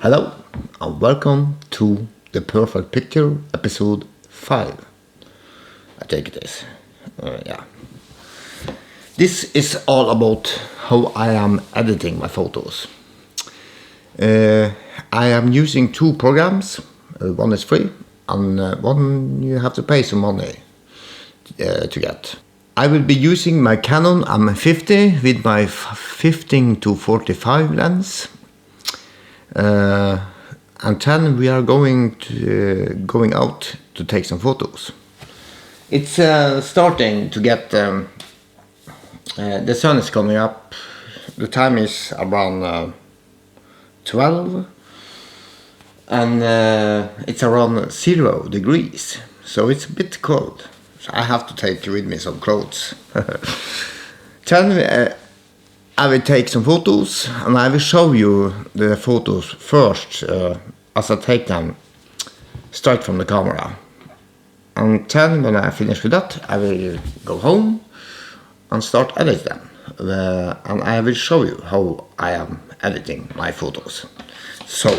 Hello and welcome to the Perfect Picture episode 5. I take it is. Yeah. This is all about how I am editing my photos. I am using two programs. One is free and one you have to pay some money to get. I will be using my Canon M50 with my 15-45 lens. And then we are going out to take some photos. It's starting to get the sun is coming up. The time is around 12 and it's around 0 degrees, so it's a bit cold. So I have to take with me some clothes. Then I will take some photos and I will show you the photos first as I take them straight from the camera. And then when I finish with that, I will go home and start edit them. And I will show you how I am editing my photos. So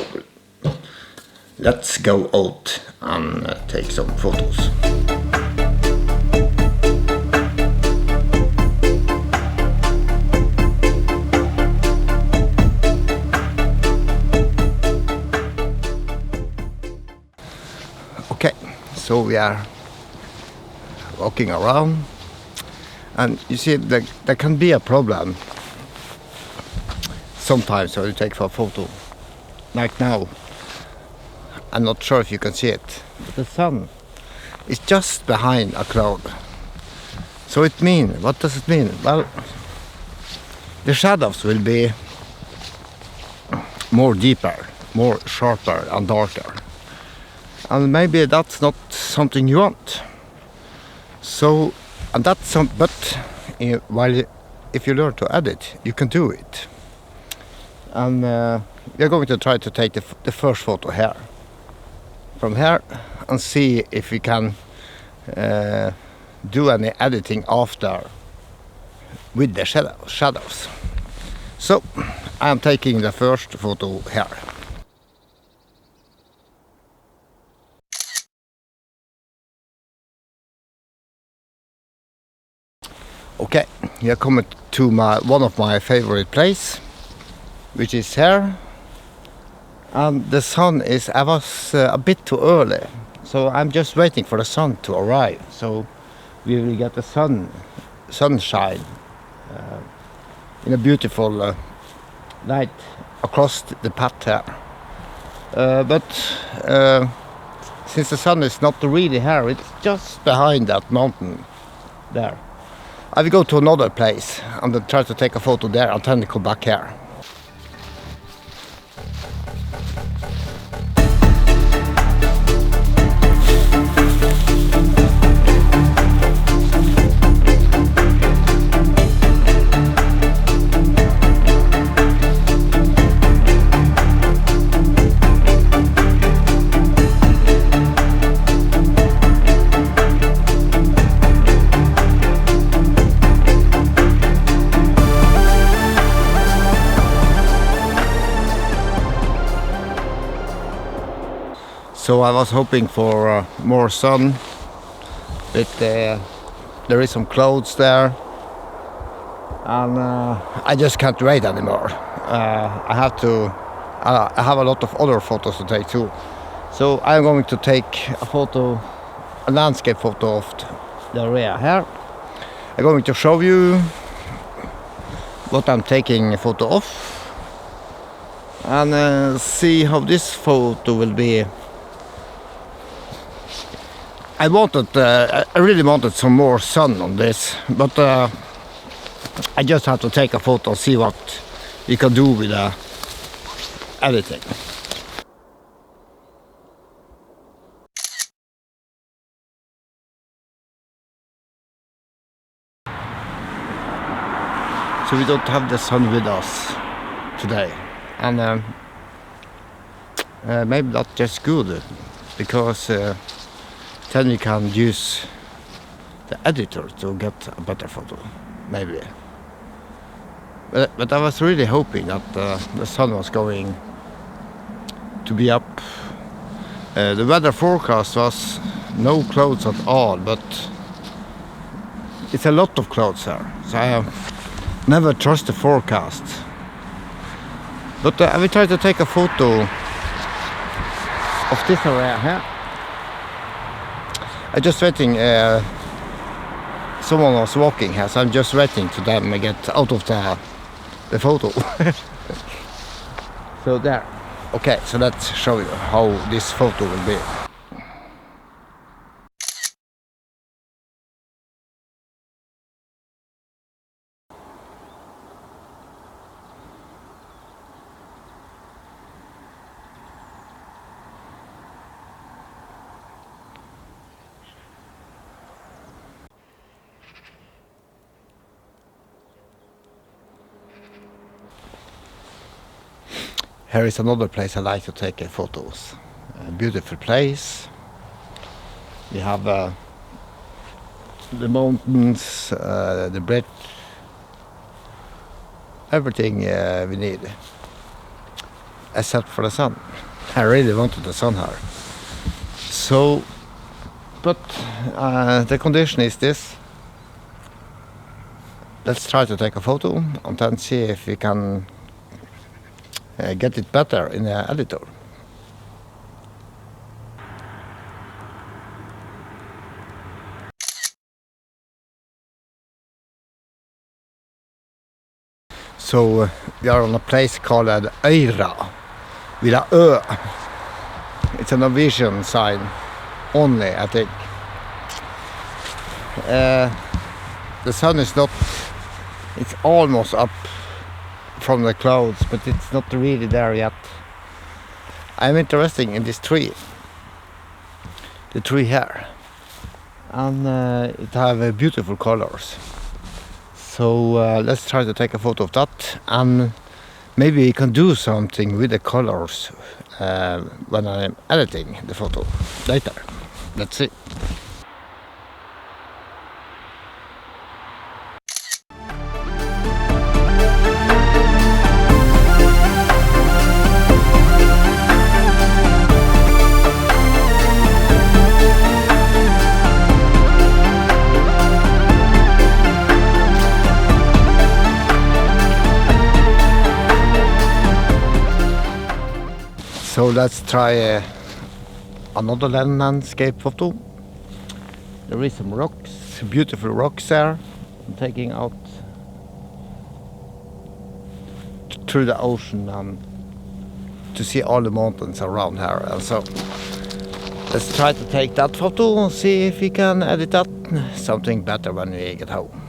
let's go out and take some photos. Okay, so we are walking around, and you see there can be a problem sometimes when you take a photo. Like now, I'm not sure if you can see it, but the sun is just behind a cloud. So what does it mean? Well, the shadows will be more deeper, more sharper and darker. And maybe that's not something you want. So, and that's but if you learn to edit, you can do it. And we're going to try to take the first photo here, from here, and see if we can do any editing after with the shadows. So, I'm taking the first photo here. Okay, we are coming to one of my favorite places, which is here. And the sun I was a bit too early, so I'm just waiting for the sun to arrive. So we will get the sunshine in a beautiful light across the path here. But since the sun is not really here, it's just behind that mountain there. I will go to another place and then try to take a photo there and then come back here. So I was hoping for more sun, but there is some clouds there, and I just can't wait anymore. I have a lot of other photos to take too. So I'm going to take a landscape photo of the area here. I'm going to show you what I'm taking a photo of, and see how this photo will be. I really wanted some more sun on this, but I just have to take a photo and see what we can do with editing. So we don't have the sun with us today, and maybe that's just good, because then you can use the editor to get a better photo, maybe. But I was really hoping that the sun was going to be up. The weather forecast was no clouds at all, but it's a lot of clouds here, so I have never trust the forecast. But I will try to take a photo of this area here. I'm just waiting, someone was walking here, so I'm just waiting to them to get out of the photo. So there. Okay, so let's show you how this photo will be. Here is another place I like to take photos. A beautiful place. We have the mountains, the bridge, everything we need, except for the sun. I really wanted the sun here. So, but the condition is this. Let's try to take a photo and then see if we can get it better in the editor. So we are on a place called Øyra, with a Ø. It's a Norwegian sign only, I think. The sun is not, it's almost up from the clouds, but it's not really there yet. I'm interested in this tree, the tree here, and it have beautiful colors. So let's try to take a photo of that, and maybe we can do something with the colors when I'm editing the photo later. Let's see. So let's try another landscape photo. There is some rocks, beautiful rocks there. I'm taking out through the ocean to see all the mountains around here. So let's try to take that photo and see if we can edit that something better when we get home.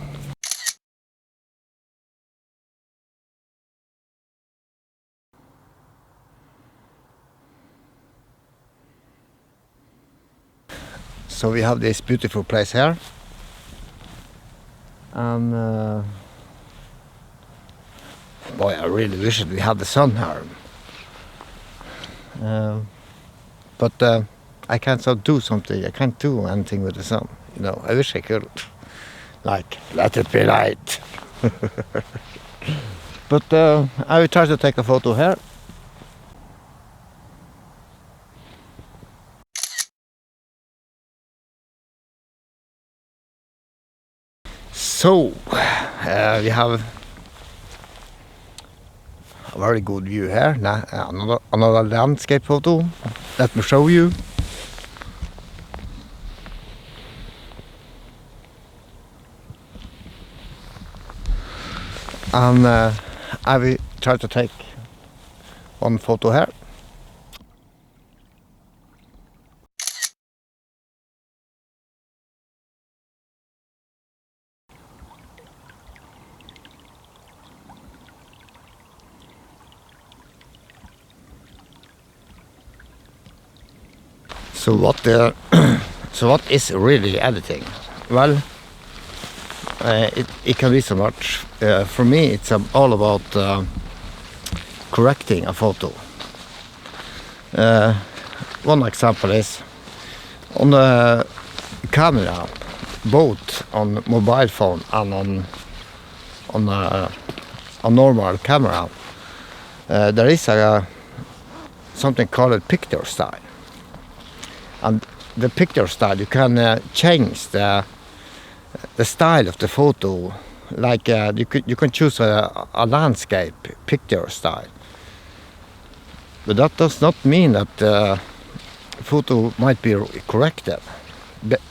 So we have this beautiful place here, and boy, I really wish we had the sun here, but I can't do something. I can't do anything with the sun. You know, I wish I could, like, let it be light. But I will try to take a photo here. So we have a very good view here. Another landscape photo. Let me show you. And I will try to take one photo here. So what is really editing? Well, it can be so much. For me, it's all about correcting a photo. One example is on the camera, both on mobile phone and on a normal camera. There is a something called picture style. And the picture style, you can change the style of the photo. Like you can choose a landscape picture style. But that does not mean that the photo might be corrected.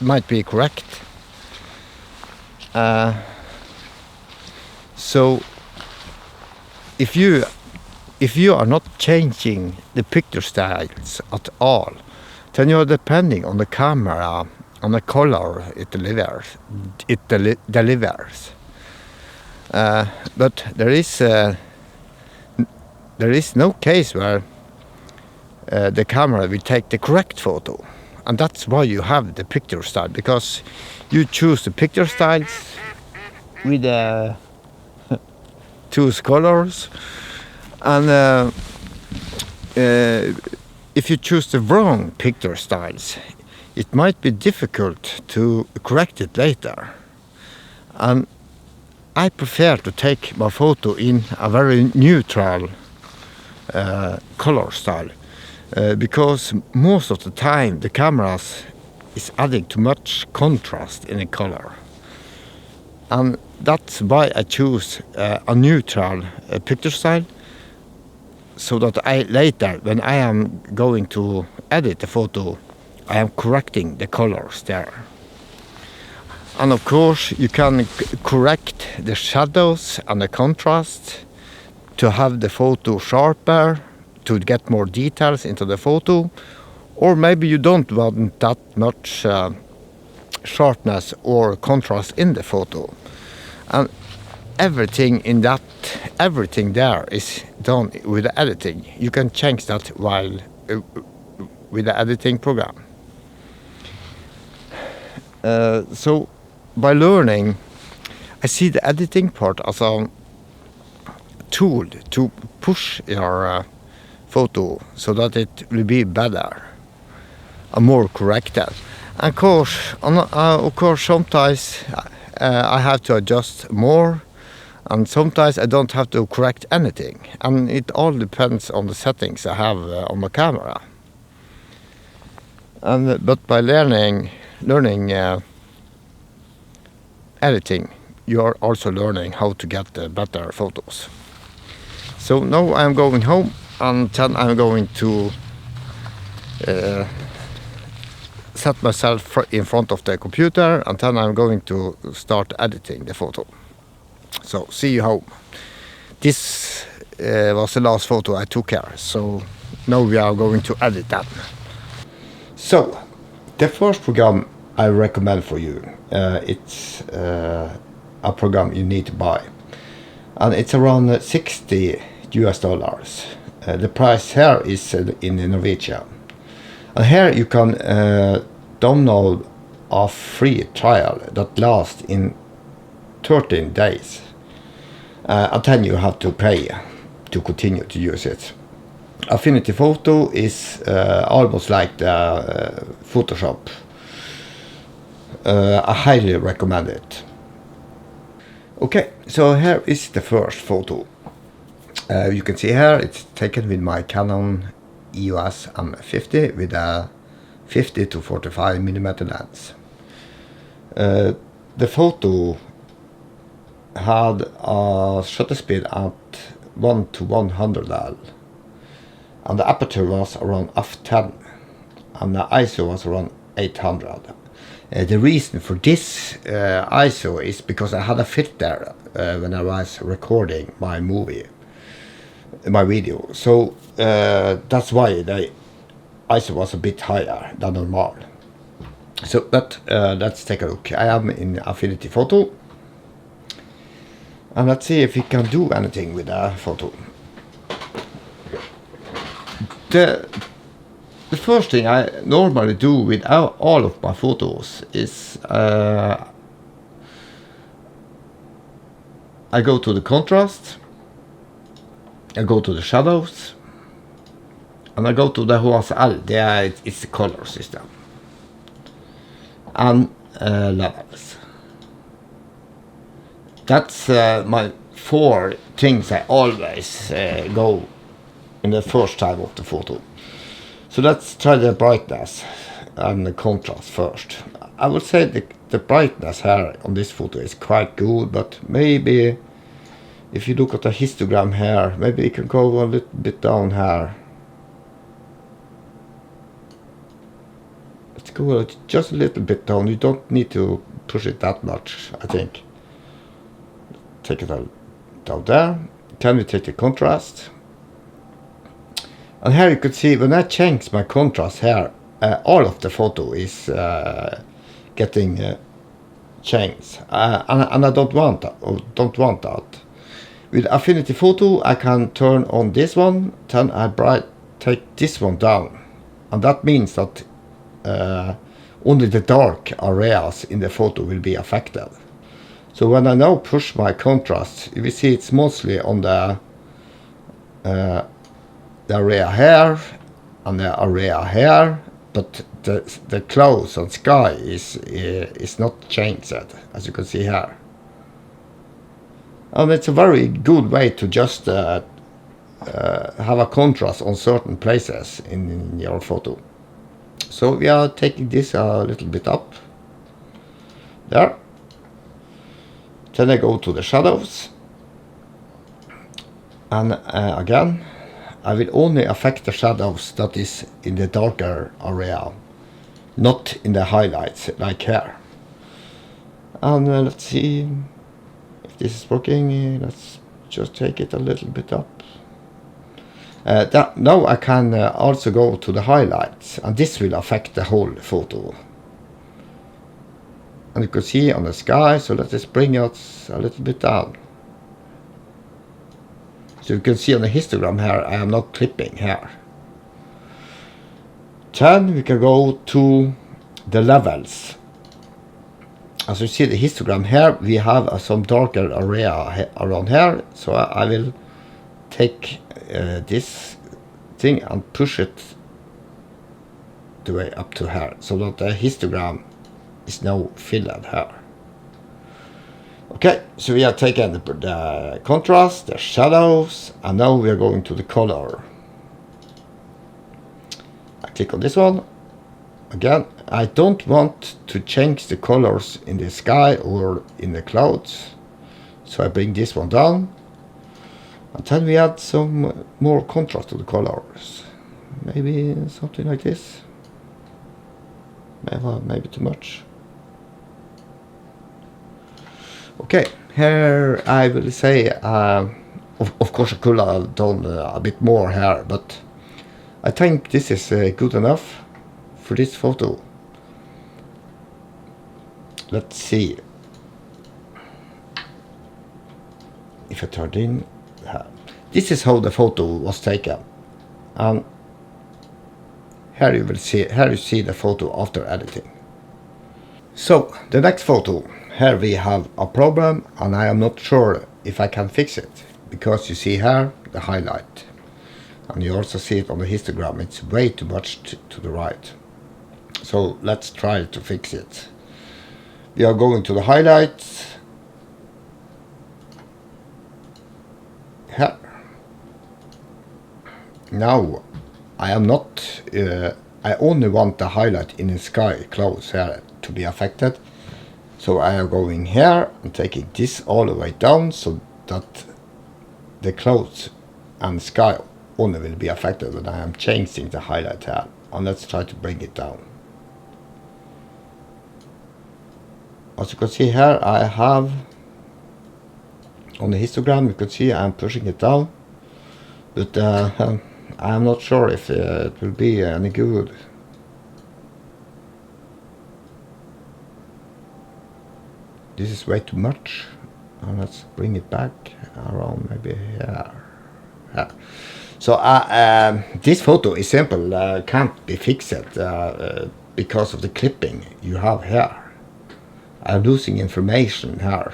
Might be correct. So if you are not changing the picture styles at all, then you are depending on the camera, on the color it delivers. But there is no case where the camera will take the correct photo, and that's why you have the picture style, because you choose the picture styles with choose colors, and if you choose the wrong picture styles, it might be difficult to correct it later. And I prefer to take my photo in a very neutral color style, because most of the time the cameras is adding too much contrast in the color. And that's why I choose a neutral picture style, so that I later, when I am going to edit the photo, I am correcting the colors there. And of course you can correct the shadows and the contrast to have the photo sharper, to get more details into the photo, or maybe you don't want that much sharpness or contrast in the photo. And everything there is done with the editing. You can change that while with the editing program. So by learning, I see the editing part as a tool to push your photo so that it will be better and more corrected. And of course, sometimes I have to adjust more, and sometimes I don't have to correct anything. And it all depends on the settings I have on my camera. But by learning editing, you are also learning how to get better photos. So now I'm going home, and then I'm going to set myself in front of the computer, and then I'm going to start editing the photo. So see you home. This was the last photo I took here, so now we are going to edit that. So the first program I recommend for you, it's a program you need to buy, and it's around $60. The price here is in Norwegian. And here you can download a free trial that lasts in 13 days. And then you have to pay to continue to use it. Affinity Photo is almost like the Photoshop. I highly recommend it. Okay, so here is the first photo. You can see here it's taken with my Canon EOS M50 with a 50 to 45 millimeter lens. The photo had a shutter speed at 1 to 100 L, and the aperture was around f10, and the ISO was around 800. The reason for this ISO is because I had a filter when I was recording my video, so that's why the ISO was a bit higher than normal. So let's take a look. I am in Affinity Photo, and let's see if we can do anything with the photo. The first thing I normally do with all of my photos is I go to the contrast, I go to the shadows, and I go to the HSL, it's the color system, and levels. That's my 4 things I always go in the first time of the photo. So let's try the brightness and the contrast first. I would say the brightness here on this photo is quite good, but maybe if you look at the histogram here, maybe you can go a little bit down here. Let's go just a little bit down. You don't need to push it that much, I think. Take it down there. Then we take the contrast. And here you could see when I change my contrast here, all of the photo is getting changed, and I don't want that. With Affinity Photo, I can turn on this one, then I take this one down, and that means that only the dark areas in the photo will be affected. So when I now push my contrast, you will see it's mostly on the area here and the area here, but the clouds and sky is not changed, as you can see here. And it's a very good way to just have a contrast on certain places in your photo. So we are taking this a little bit up there. Then I go to the shadows, and again I will only affect the shadows that is in the darker area, not in the highlights like here. And let's see if this is working. Let's just take it a little bit up. Now I can also go to the highlights, and this will affect the whole photo. And you can see on the sky, so let us bring it a little bit down. So you can see on the histogram here, I am not clipping here. Then we can go to the levels. As you see the histogram here, we have some darker area around here. So I will take this thing and push it the way up to here, so that the histogram is now filled here. Okay, so we have taken the contrast, the shadows, and now we are going to the color. I click on this one. Again, I don't want to change the colors in the sky or in the clouds, so I bring this one down. And then we add some more contrast to the colors. Maybe something like this. Maybe too much. Okay, here I will say, of course I could have done a bit more here, but I think this is good enough for this photo. Let's see if I turn in. This is how the photo was taken, and here you will see. Here you see the photo after editing. So the next photo. Here we have a problem, and I am not sure if I can fix it, because you see here the highlight, and you also see it on the histogram. It's way too much to the right. So let's try to fix it. We are going to the highlights. Here. Now I am not. I only want the highlight in the sky clouds here to be affected. So I am going here and taking this all the way down, so that the clouds and sky only will be affected when I am changing the highlight here. And let's try to bring it down. As you can see here, I have on the histogram, you can see I'm pushing it down, but I'm not sure if it will be any good. This is way too much, and let's bring it back around maybe here. Yeah. So this photo is simple, can't be fixed because of the clipping you have here. I'm losing information here.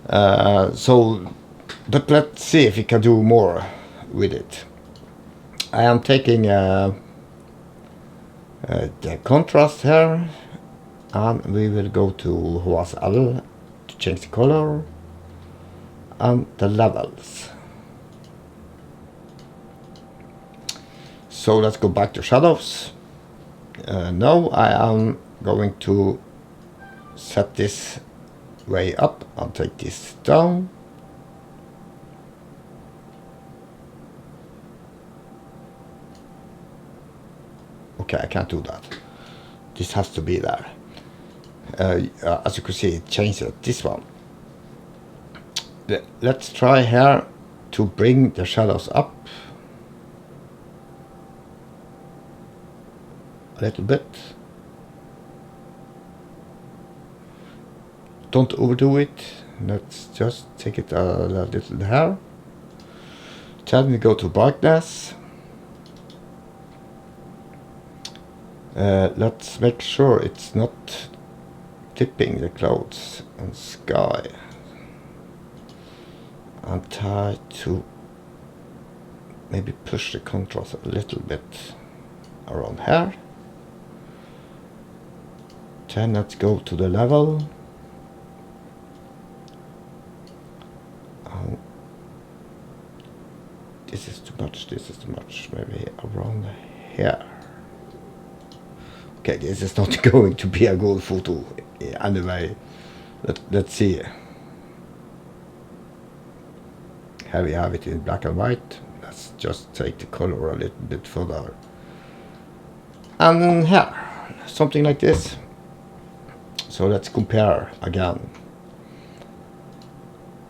But let's see if we can do more with it. I am taking the contrast here, and we will go to HSL to change the color, and the levels. So let's go back to shadows. Now I am going to set this way up and take this down. Okay, I can't do that. This has to be there. As you can see, it changed it. This one. Let's try here to bring the shadows up a little bit. Don't overdo it. Let's just take it a little here. Then we go to brightness. Let's make sure it's not tipping the clouds and sky. And try to maybe push the contrast a little bit around here. Then let's go to the level. This is too much, this is too much, maybe around here. Okay, this is not going to be a good photo anyway. Let's see. Here we have it in black and white. Let's just take the color a little bit further. And here, something like this. So let's compare again.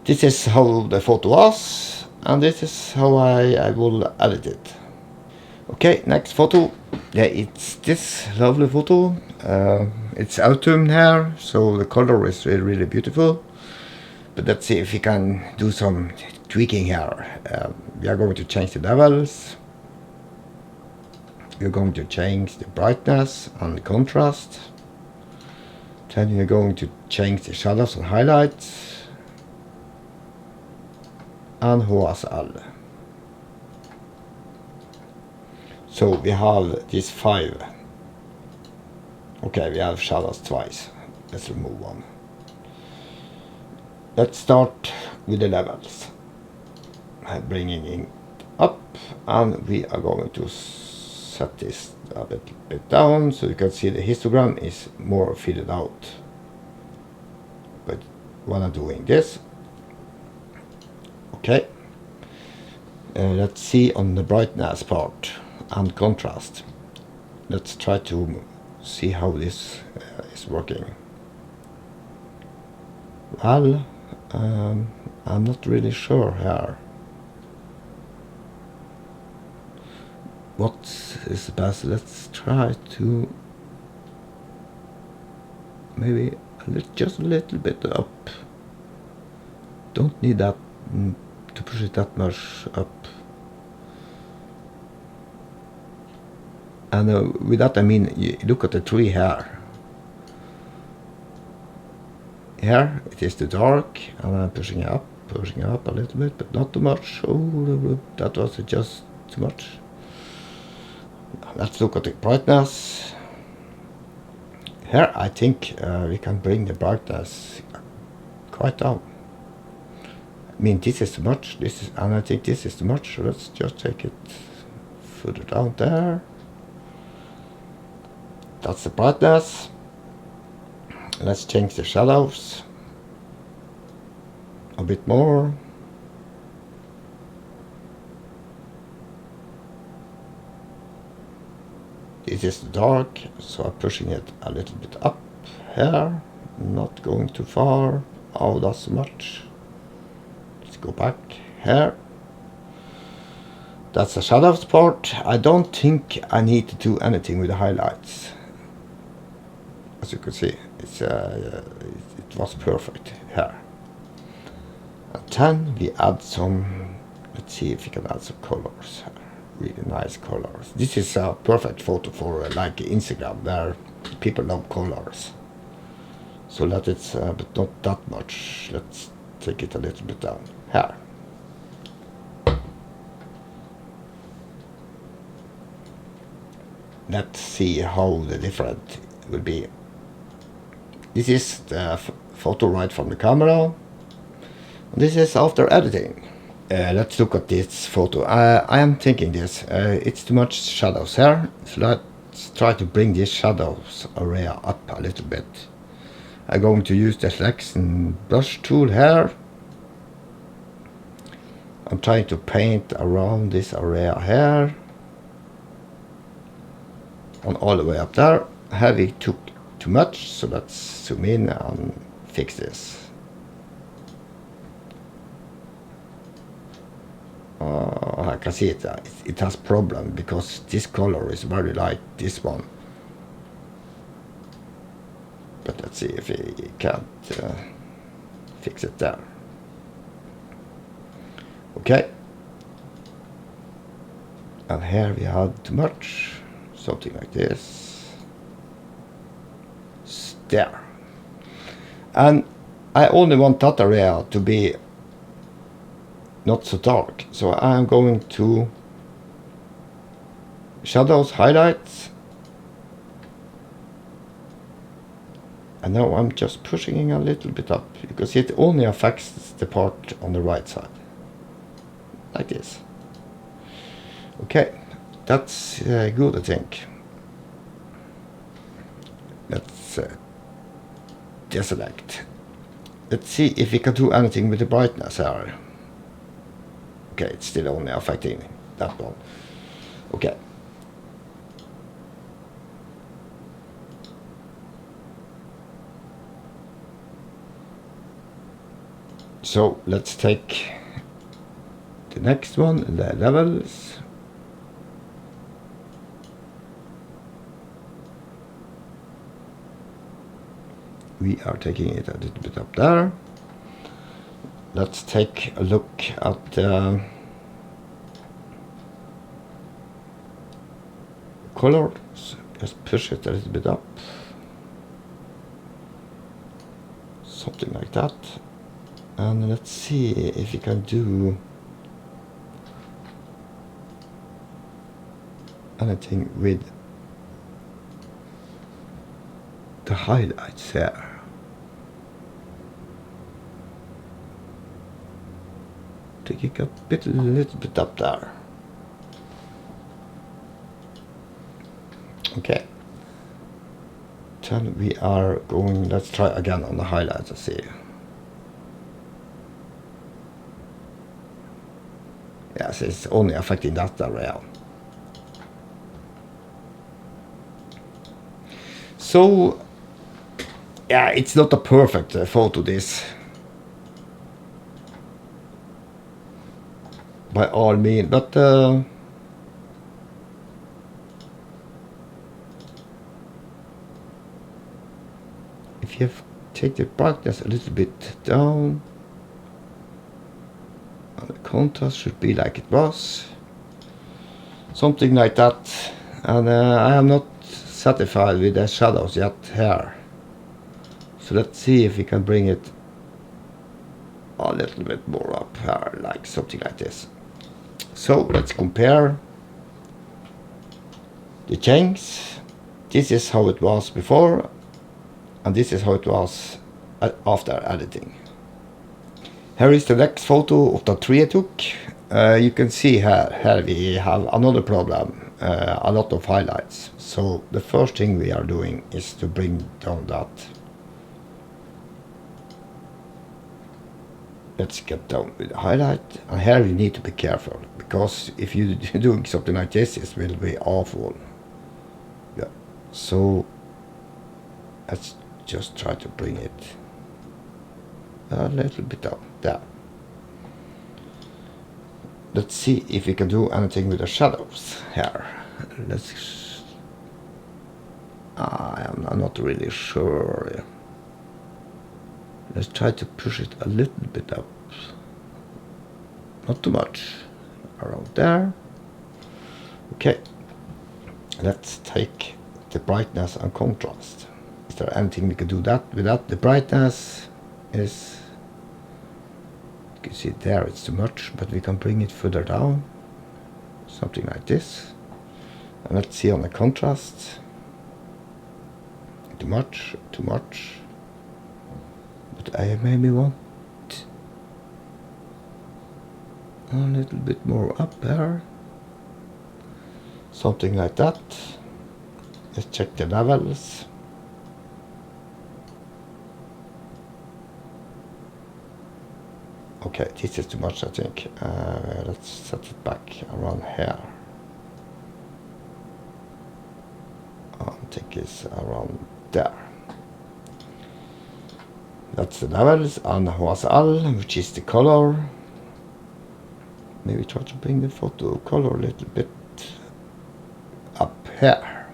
This is how the photo was, and this is how I will edit it. Okay, next photo. Yeah, it's this lovely photo. It's autumn here, so the color is really, really beautiful. But let's see if we can do some tweaking here. We are going to change the levels. We're going to change the brightness and the contrast. Then we're going to change the shadows and highlights. And HSL. So we have these 5. Okay, we have shadows twice. Let's remove one. Let's start with the levels. Bringing it up, and we are going to set this a little bit down so you can see the histogram is more filled out. But when I'm doing this, okay, let's see on the brightness part and contrast. Let's try to see how this is working. Well, I'm not really sure here. What is the best? Let's try to maybe just a little bit up. Don't need that to push it that much up. And with that I mean, you look at the tree here. Here it is the dark, and I'm pushing up a little bit, but not too much. Oh, that was just too much. Let's look at the brightness. Here I think we can bring the brightness quite down. I mean, this is too much, and I think this is too much, so let's just take it further down there. That's the brightness. Let's change the shadows a bit more. This is dark, so I'm pushing it a little bit up here, not going too far. Oh, that's much. Let's go back here. That's the shadows part. I don't think I need to do anything with the highlights. As you can see, it was perfect here. And then we add some, let's see if we can add some colors here. Really nice colors. This is a perfect photo for like Instagram, where people love colors. So let it, but not that much. Let's take it a little bit down here. Let's see how the different will be. This is the photo right from the camera. This is after editing. let's look at this photo. I am thinking this. It's too much shadows here. So let's try to bring this shadows area up a little bit. I'm going to use the selection brush tool here. I'm trying to paint around this area here. And all the way up there. Heavy took too much, so let's zoom in and fix this. I can see it has problem because this color is very like this one. But let's see if we can't fix it there. Okay. And here we have too much. Something like this. There. And I only want that area to be not so dark. So I'm going to shadows, highlights. And now I'm just pushing a little bit up. You can see it only affects the part on the right side. Like this. Okay, that's good, I think. Let's deselect. Let's see if we can do anything with the brightness here. Okay, it's still only affecting that one. Okay. So let's take the next one, the levels. We are taking it a little bit up there. Let's take a look at the color. So just push it a little bit up. Something like that. And let's see if we can do anything with the highlights here. Taking a little bit up there. Okay. Then we are going, let's try again on the highlights and see. Yes, it's only affecting that area. So, yeah, it's not a perfect photo, this. By all means, but if you take the brightness a little bit down, and the contrast should be like it was, something like that. And I am not satisfied with the shadows yet here. So let's see if we can bring it a little bit more up here, like something like this. So let's compare the change. This is how it was before, and this is how it was after editing. Here is the next photo of the tree I took. You can see here we have another problem, a lot of highlights. So the first thing we are doing is to bring down that. Let's get down with the highlight, and here you need to be careful, because if you're doing something like this, it will be awful. Yeah. So let's just try to bring it a little bit down there. Let's see if we can do anything with the shadows here. Let's. I'm not really sure. Let's try to push it a little bit up. Not too much. Around there. Okay. Let's take the brightness and contrast. Is there anything we can do that with that? The brightness is, you can see there it's too much, but we can bring it further down. Something like this. And let's see on the contrast. Too much, too much. But I maybe want A little bit more up there. Something like that. Let's check the levels. Okay, this is too much, I think. Let's set it back around here. I think it's around there. That's the levels, and HSL, which is the color. Maybe try to bring the photo color a little bit up here.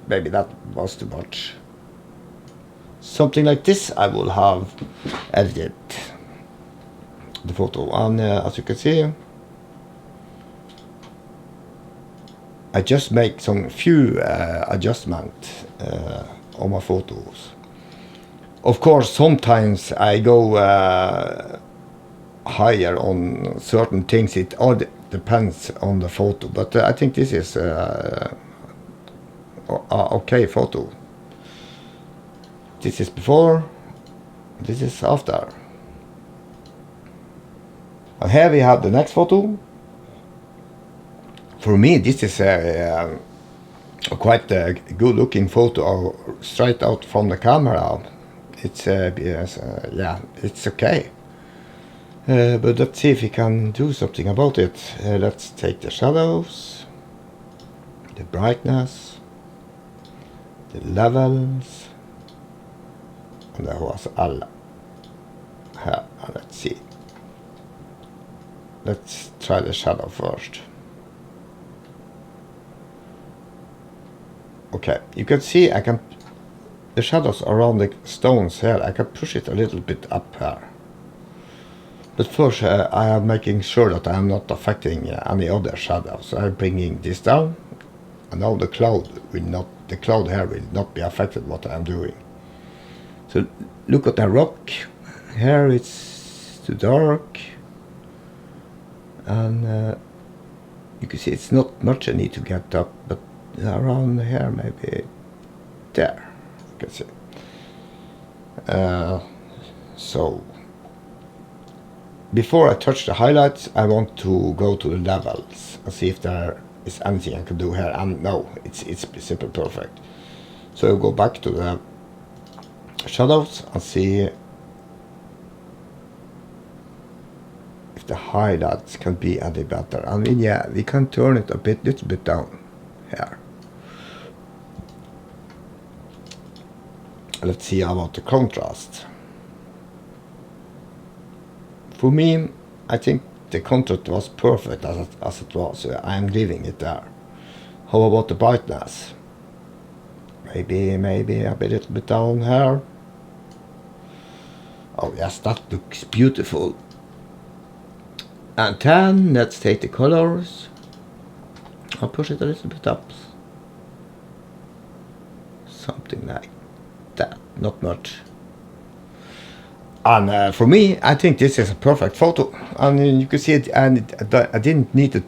Maybe that was too much. Something like this I will have edited the photo, and as you can see, I just make some few adjustments on my photos. Of course, sometimes I go higher on certain things. It all depends on the photo, but I think this is okay photo. This is before, this is after. And here we have the next photo. For me, this is quite a good-looking photo, straight out from the camera. It's yeah, it's okay. But let's see if we can do something about it. Let's take the shadows, the brightness, the levels, and the HSL. Here, let's see. Let's try the shadow first. Okay, you can see I can the shadows around the stones here. I can push it a little bit up here. But first, I am making sure that I am not affecting any other shadows. I'm bringing this down, and now the cloud here will not be affected what I am doing. So look at the rock. Here it's too dark, and you can see it's not much I need to get up, but around here, maybe there, you can see. So before I touch the highlights, I want to go to the levels and see if there is anything I can do here. And no, it's simply perfect. So I'll go back to the shadows and see if the highlights can be any better. I mean, yeah, we can turn it little bit down here. Let's see about the contrast. For me, I think the contrast was perfect as it was. So I'm leaving it there. How about the brightness? Maybe a little bit down here. Oh yes, that looks beautiful. And then let's take the colors. I'll push it a little bit up. Something like that, not much. And for me, I think this is a perfect photo. And you can see it, and I didn't need to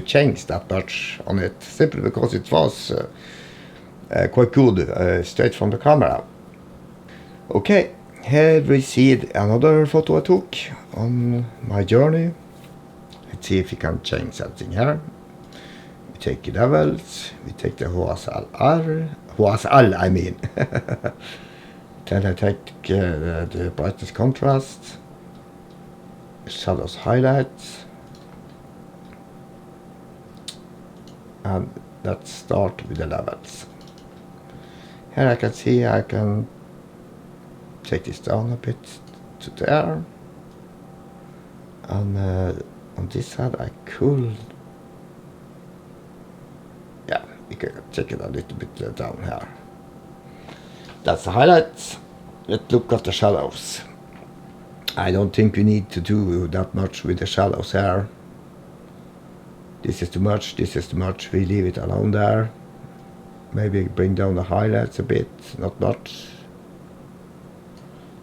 change that much on it, simply because it was quite good straight from the camera. Okay, here we see another photo I took on my journey. Let's see if we can change something here. We take levels, we take the HSL, I mean. Then I take the brightness contrast, shadows highlights, and let's start with the levels. Here I can see I can take this down a bit to there, and on this side I could, yeah, we can take it a little bit down here. That's the highlights. Let's look at the shadows. I don't think we need to do that much with the shadows here. This is too much, this is too much. We leave it alone there. Maybe bring down the highlights a bit, not much.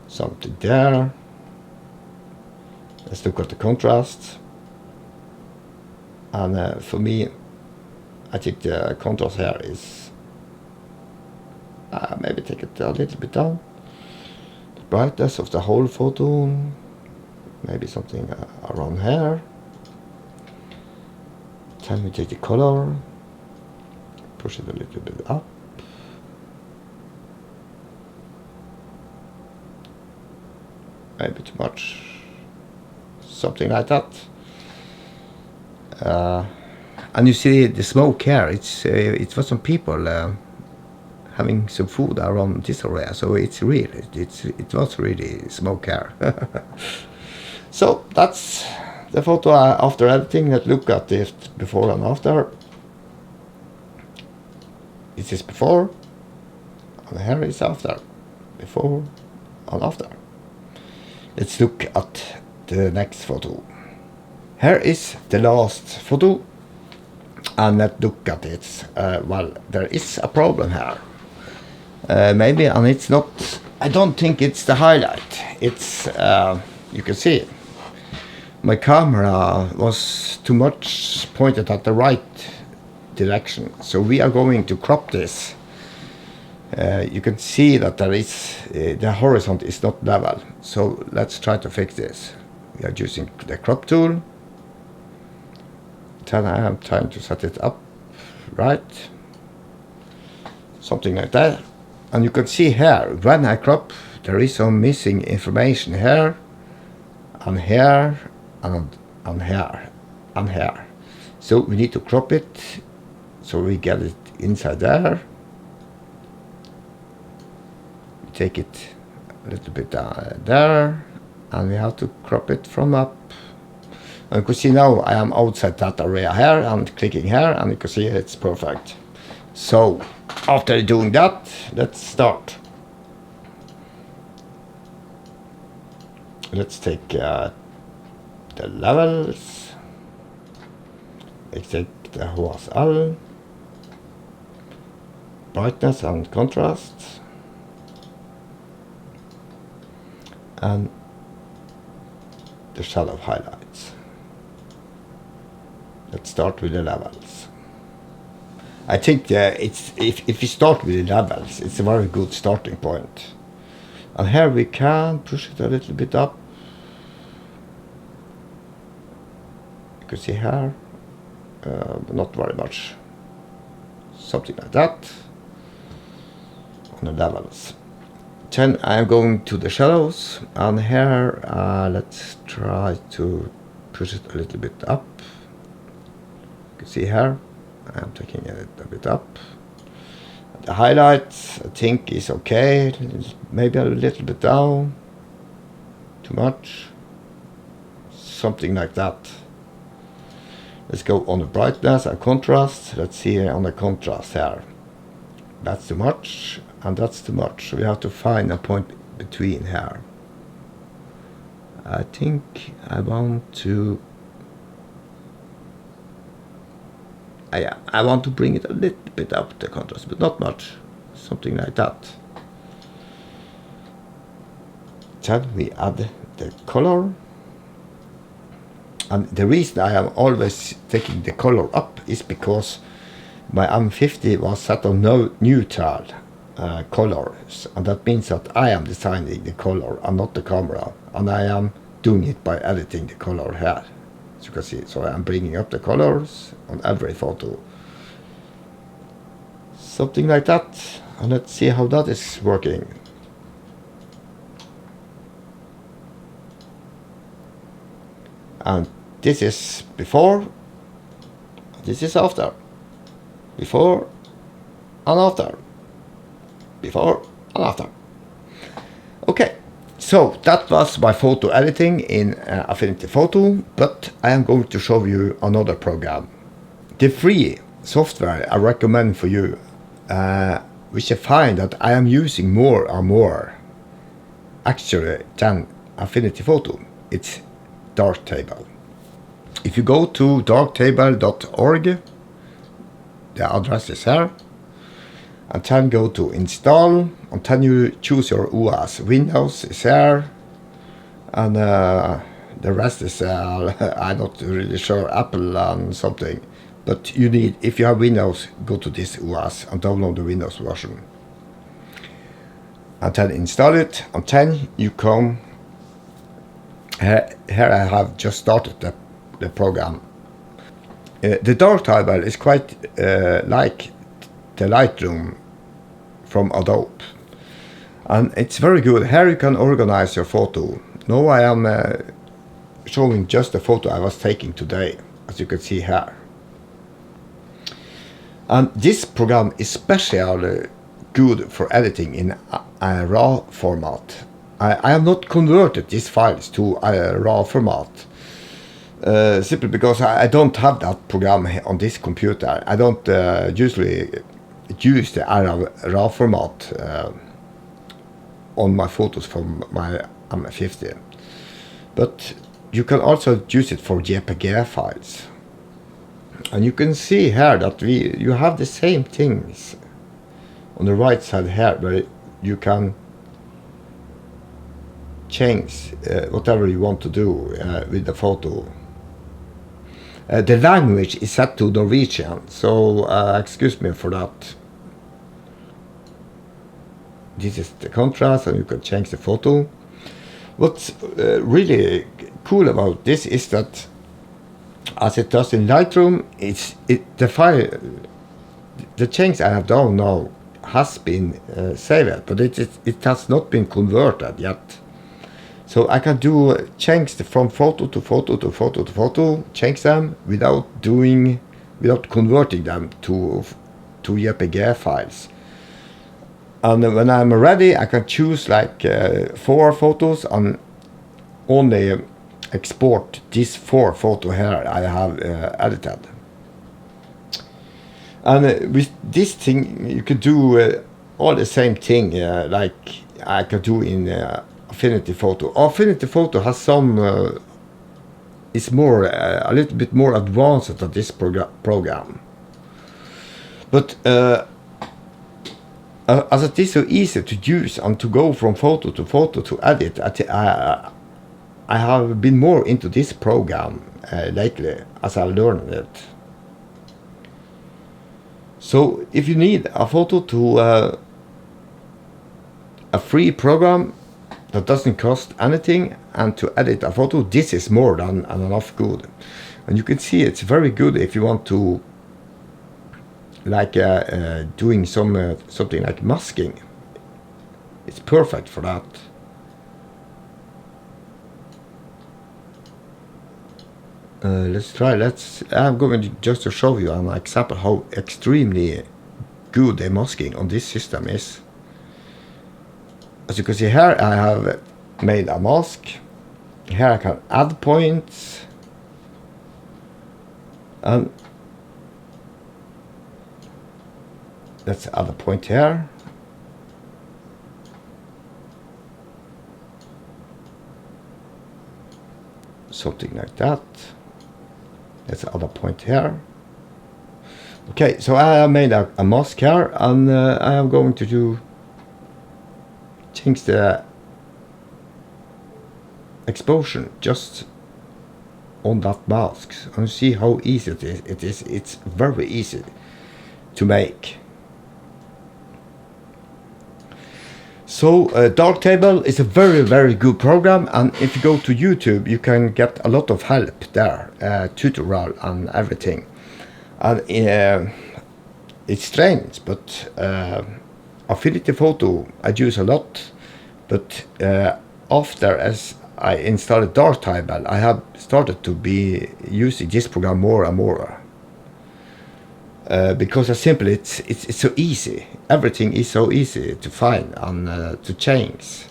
Something there. Let's look at the contrast. And for me, I think the contrast here is maybe take it a little bit down. The brightness of the whole photo, maybe something around here. Then we take the color, push it a little bit up. Maybe too much. Something like that. And you see the smoke here. It was some people having some food around this area, so it was really smoke here. So that's the photo after editing. Let's look at it before and after. It is before, and here is after. Before and after. Let's look at the next photo. Here is the last photo, and let's look at it. Well, there is a problem here. Maybe, and it's not, I don't think it's the highlight. It's, you can see, my camera was too much pointed at the right direction. So we are going to crop this. You can see that there is, the horizon is not level. So let's try to fix this. We are using the crop tool. Then I have time to set it up right. Something like that. And you can see here, when I crop, there is some missing information here, and here, and here, and here. So we need to crop it, so we get it inside there. Take it a little bit down there, and we have to crop it from up. And you can see now I am outside that area here, and clicking here, and you can see it's perfect. So after doing that, let's start. Let's take the levels. Let's take the HSL, brightness and contrast, and the shadow highlights. Let's start with the levels. I think if we start with the levels, it's a very good starting point. And here we can push it a little bit up. You can see here, but not very much. Something like that on the levels. Then I am going to the shadows, and here let's try to push it a little bit up. You can see here I am taking it a bit up. The highlights I think is okay, maybe a little bit down, too much, something like that. Let's go on the brightness and contrast. Let's see on the contrast here. That's too much, and that's too much. So we have to find a point between here. I think I want to I want to bring it a little bit up, the contrast, but not much. Something like that. Then we add the color. And the reason I am always taking the color up is because my M50 was set on neutral colors, and that means that I am designing the color and not the camera, and I am doing it by editing the color here, as you can see. So I am bringing up the colors on every photo, something like that. And let's see how that is working. And this is before, this is after. Before and after. Before and after. Okay, so that was my photo editing in Affinity Photo, but I am going to show you another program. The free software I recommend for you, which I find that I am using more and more actually than Affinity Photo. It's Darktable. If you go to darktable.org, the address is here, and then go to install, and then you choose your OS. Windows is here, and the rest is I'm not really sure, Apple and something, but you need, if you have Windows, go to this OS and download the Windows version, and then install it, and then you come Here I have just started the program. The dark table is quite like the Lightroom from Adobe, and it's very good. Here you can organize your photo. Now I am showing just the photo I was taking today, as you can see here. And this program is especially good for editing in a RAW format. I have not converted these files to a RAW format, simply because I don't have that program on this computer. I don't usually use the RAW format on my photos from my M50. But you can also use it for JPG files. And you can see here that you have the same things on the right side here, where you can change whatever you want to do with the photo. The language is set to Norwegian, so excuse me for that. This is the contrast, and you can change the photo. What's really cool about this is that, as it does in Lightroom, the change I have done now has been saved, but it has not been converted yet. So I can change from photo to photo to photo to photo, change them without converting them to JPG files. And when I'm ready, I can choose like 4 photos and only export these 4 photos here I have edited. And with this thing, you could do all the same thing like I could do in Affinity Photo. Affinity Photo has some is more a little bit more advanced than this program. But as it is so easy to use and to go from photo to edit, I have been more into this program lately as I learned it. So if you need a photo to a free program that doesn't cost anything, and to edit a photo, this is more than enough good. And you can see it's very good if you want to like doing something like masking. It's perfect for that. Let's try. I'm going to just show you an example how extremely good the masking on this system is. As you can see here, I have made a mask. Here I can add points, and let's add a point here. Something like that. Let's add a point here. Okay, so I have made a mask here, and I am going to change the exposure just on that mask, and see how easy it is. It's very easy to make. So Darktable is a very good program, and if you go to YouTube, you can get a lot of help there, tutorial and everything. And it's strange, but Affinity Photo I use a lot, but after as I installed Darktable, I have started to be using this program more and more. Because it's so easy. Everything is so easy to find and to change.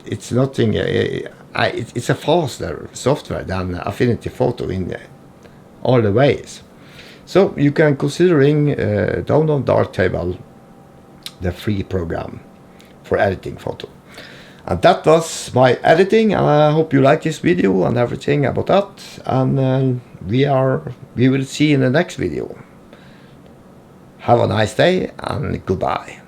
It's nothing. It's a faster software than Affinity Photo in all the ways. So you can considering download Darktable, the free program for editing photo. And that was my editing, and I hope you like this video and everything about that. And we will see in the next video. Have a nice day and goodbye.